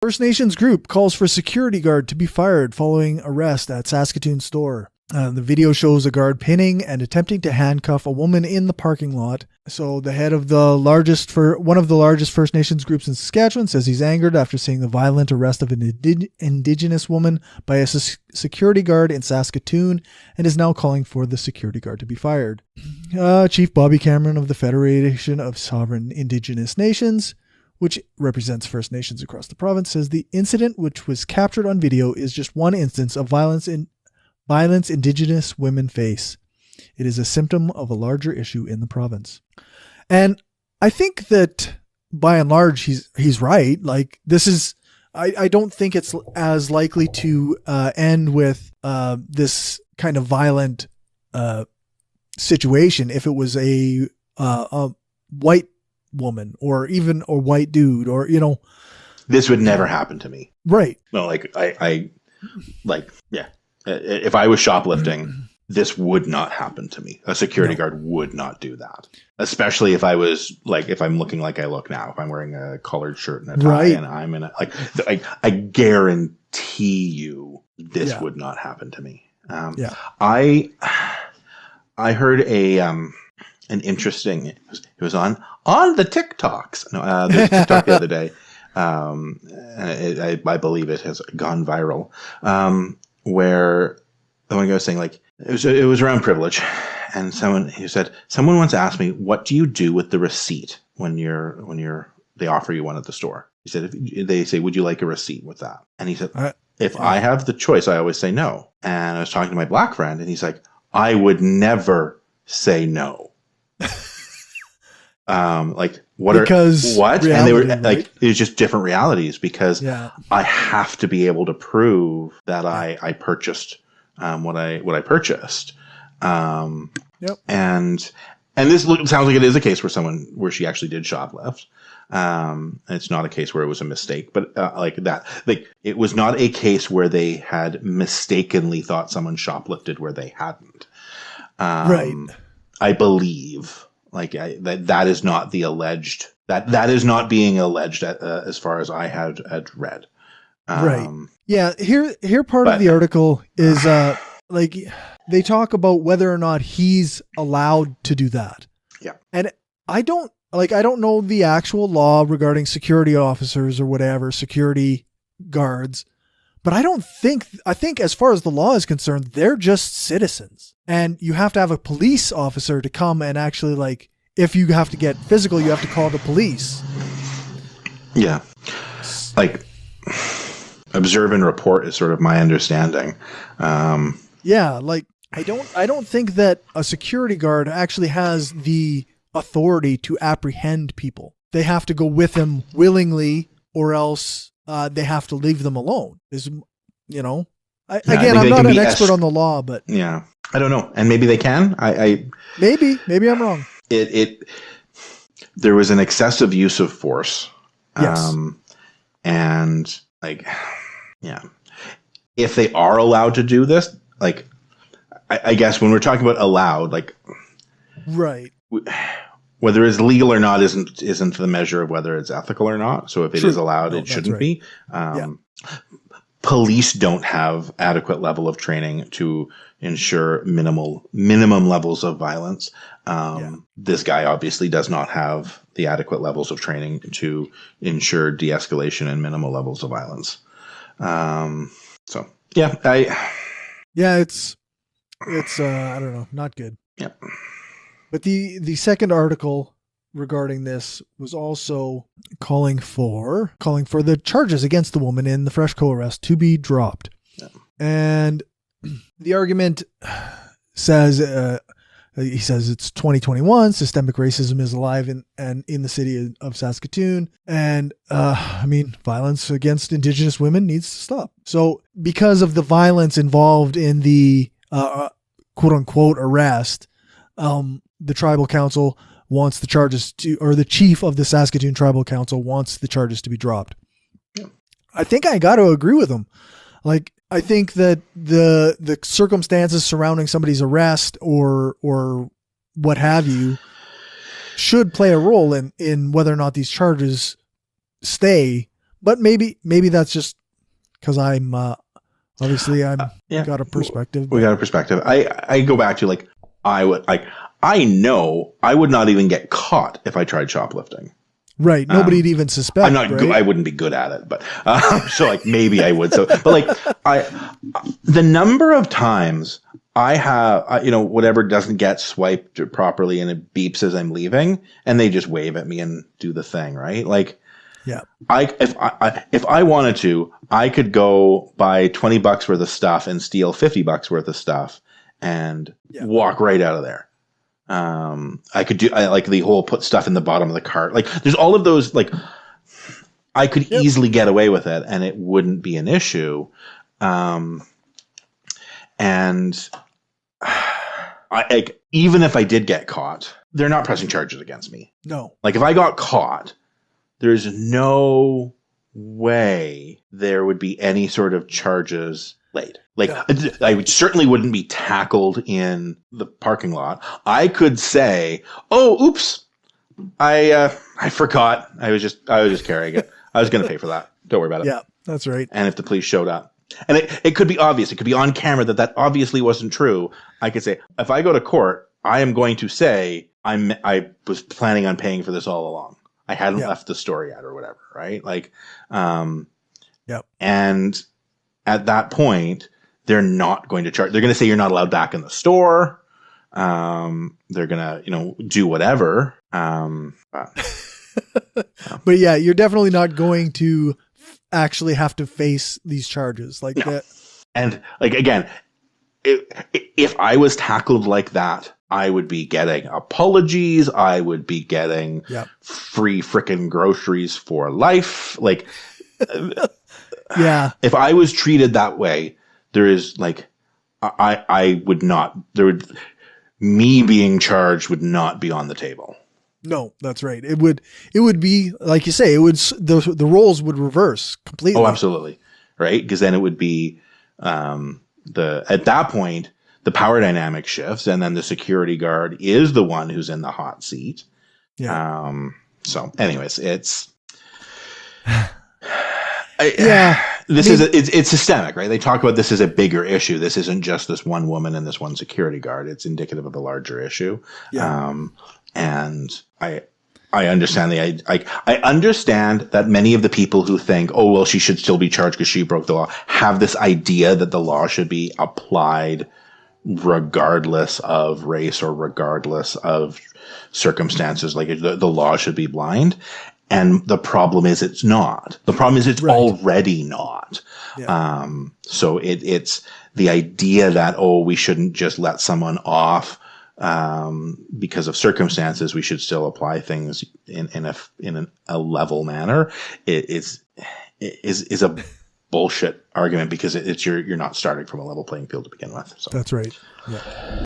First Nations group calls for security guard to be fired following arrest at Saskatoon store. The video shows a guard pinning and attempting to handcuff a woman in the parking lot. So the head of one of the largest First Nations groups in Saskatchewan says he's angered after seeing the violent arrest of an Indigenous woman by a security guard in Saskatoon and is now calling for the security guard to be fired. Chief Bobby Cameron of the Federation of Sovereign Indigenous Nations, which represents First Nations across the province, says the incident, which was captured on video, is just one instance of violence Indigenous women face. It is a symptom of a larger issue in the province. And I think that by and large, he's right. Like, this is, I don't think it's as likely to end with this kind of violent situation if it was a white woman or even a white dude, or, you know. This would never happen to me. Right. No, like, yeah. If I was shoplifting, this would not happen to me. A security guard would not do that. Especially if I was like, if I'm looking like I look now, if I'm wearing a collared shirt and a tie and I'm in a, like, I guarantee you this would not happen to me. I heard an interesting, it was on the TikToks. No, the TikTok the other day. I believe it has gone viral. Where the one guy was saying, like, it was around privilege, and he said someone once asked me, what do you do with the receipt when they offer you one at the store? He said, if they say, would you like a receipt with that? And he said, if I have the choice, I always say no. And I was talking to my black friend, and he's like, I would never say no. Like, what? And they were like, it was just different realities, because I have to be able to prove that I purchased what I purchased. And this sounds like it is a case where she actually did shoplift. It's not a case where it was a mistake, but like that, like, it was not a case where they had mistakenly thought someone shoplifted where they hadn't. I believe. Like, that is not the alleged, that is not being alleged as far as I had read. Yeah. Here part of the article is, like, they talk about whether or not he's allowed to do that. Yeah. And I don't know the actual law regarding security officers or whatever, security guards, but I think as far as the law is concerned, they're just citizens. And you have to have a police officer to come and actually, like, if you have to get physical, you have to call the police. Yeah. Like, observe and report is sort of my understanding. Like, I don't think that a security guard actually has the authority to apprehend people. They have to go with them willingly, or else they have to leave them alone. I'm not an expert on the law, but yeah, I don't know. And maybe they can. Maybe I'm wrong. There was an excessive use of force. Yes. And, like, yeah, if they are allowed to do this, like, I guess when we're talking about allowed, like, right, whether it's legal or not isn't the measure of whether it's ethical or not. So if it is allowed, it shouldn't be. Police don't have adequate level of training to ensure minimum levels of violence. This guy obviously does not have the adequate levels of training to ensure de-escalation and minimal levels of violence. It's I don't know, not good. Yeah. But the second article regarding this was also calling for the charges against the woman in the Freshco arrest to be dropped. Yeah. And the argument says, he says it's 2021, systemic racism is alive in the city of Saskatoon. And, violence against Indigenous women needs to stop. So because of the violence involved in the, quote unquote arrest, the tribal council wants the charges or the chief of the Saskatoon Tribal Council wants the charges to be dropped. Yeah. I think I got to agree with him. Like, I think that the circumstances surrounding somebody's arrest or what have you should play a role in whether or not these charges stay. But maybe that's just because I'm obviously Yeah. got a perspective. We got a perspective. I go back to like, I know I would not even get caught if I tried shoplifting. Right. Nobody'd even suspect. I'm not good. I wouldn't be good at it, but so like maybe I would. So, but like the number of times I have, whatever doesn't get swiped properly and it beeps as I'm leaving, and they just wave at me and do the thing, right? Like, yeah. If I wanted to, I could go buy $20 worth of stuff and steal $50 worth of stuff and walk right out of there. I could do like the whole put stuff in the bottom of the cart. Like there's all of those, like I could easily get away with it and it wouldn't be an issue. And even if I did get caught, they're not pressing charges against me. No. Like if I got caught, there's no way there would be any sort of charges laid. Like I certainly wouldn't be tackled in the parking lot. I could say, "Oh, oops, I forgot. I was just carrying it. I was going to pay for that. Don't worry about it." Yeah, that's right. And if the police showed up, and it could be obvious, it could be on camera that obviously wasn't true. I could say, if I go to court, I am going to say I was planning on paying for this all along. I hadn't left the store yet or whatever, right? Like, and at that point, they're not going to charge. They're going to say you're not allowed back in the store. They're going to, do whatever. But yeah, you're definitely not going to actually have to face these charges like that. And like, again, if I was tackled like that, I would be getting apologies. I would be getting free frickin' groceries for life. Like, if I was treated that way, there is like, I would not, me being charged would not be on the table. No, that's right. It would be, like you say, the roles would reverse completely. Oh, absolutely. Right. Because then it would be, at that point, the power dynamic shifts, and then the security guard is the one who's in the hot seat. Yeah. So anyways, it's, it's systemic, right? They talk about this as a bigger issue. This isn't just this one woman and this one security guard. It's indicative of a larger issue. Yeah. And I understand I understand that many of the people who think, oh, well, she should still be charged because she broke the law, have this idea that the law should be applied regardless of race or regardless of circumstances. Like the law should be blind. And the problem is it's not. The problem is it's already not. Yeah. So it's the idea that, oh, we shouldn't just let someone off because of circumstances. We should still apply things in a level manner. It is a bullshit argument because you're not starting from a level playing field to begin with. So. That's right. Yeah.